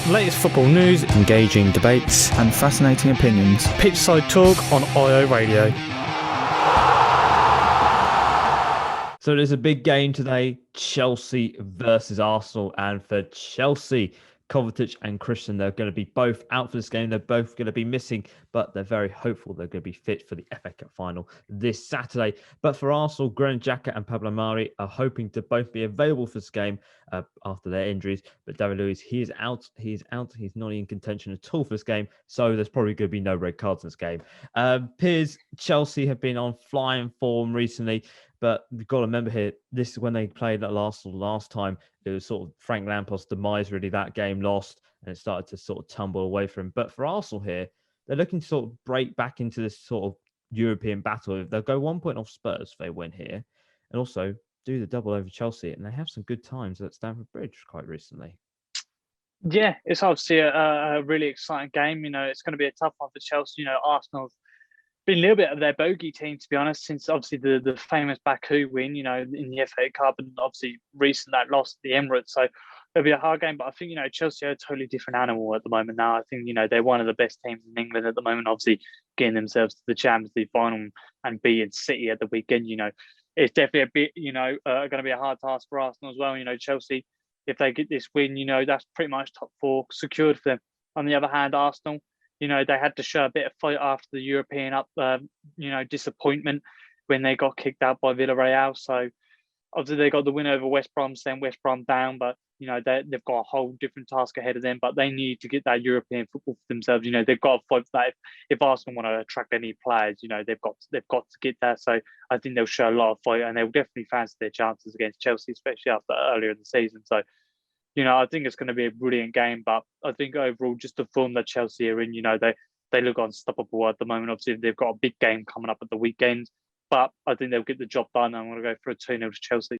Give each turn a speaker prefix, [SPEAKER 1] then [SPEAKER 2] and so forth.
[SPEAKER 1] Latest football news, engaging debates,
[SPEAKER 2] and fascinating opinions.
[SPEAKER 1] Pitchside talk on IO Radio.
[SPEAKER 3] So there's a big game today, Chelsea versus Arsenal. And for Chelsea, Kovacic and Christian, they're going to be both out for this game. They're both going to be missing, but they're very hopeful they're going to be fit for the FA Cup final this Saturday. But for Arsenal, Granit Xhaka and Pablo Mari are hoping to both be available for this game after their injuries. But David Luiz, he is out. He's not in contention at all for this game. So there's probably going to be no red cards in this game. Piers, Chelsea have been on flying form recently. But we've got to remember here, this is when they played at Arsenal last time. It was sort of Frank Lampard's demise, really, that game lost, and it started to sort of tumble away from him. But for Arsenal here, they're looking to sort of break back into this sort of European battle. They'll go 1 point off Spurs if they win here, and also do the double over Chelsea. And they have some good times at Stamford Bridge quite recently.
[SPEAKER 4] Yeah, it's obviously a really exciting game. It's going to be a tough one for Chelsea. Arsenal's been a little bit of their bogey team, to be honest, since obviously the famous Baku win, in the FA Cup, and obviously recent that loss at the Emirates. So it'll be a hard game, but I think, Chelsea are a totally different animal at the moment now. I think, they're one of the best teams in England at the moment, obviously getting themselves to the Champions League final and beating City at the weekend. It's definitely a bit, going to be a hard task for Arsenal as well. Chelsea, if they get this win, that's pretty much top four secured for them. On the other hand, Arsenal, they had to show a bit of fight after the European disappointment when they got kicked out by Villarreal. So obviously they got the win over West Brom, sent West Brom down, but they've got a whole different task ahead of them. But they need to get that European football for themselves. They've got to fight for that. If Arsenal want to attract any players, they've got to get that. So I think they'll show a lot of fight, and they'll definitely fancy their chances against Chelsea, especially after earlier in the season. So I think it's going to be a brilliant game, but I think overall, just the form that Chelsea are in, they look unstoppable at the moment. Obviously, they've got a big game coming up at the weekend, but I think they'll get the job done. I'm going to go for a 2-0 to Chelsea.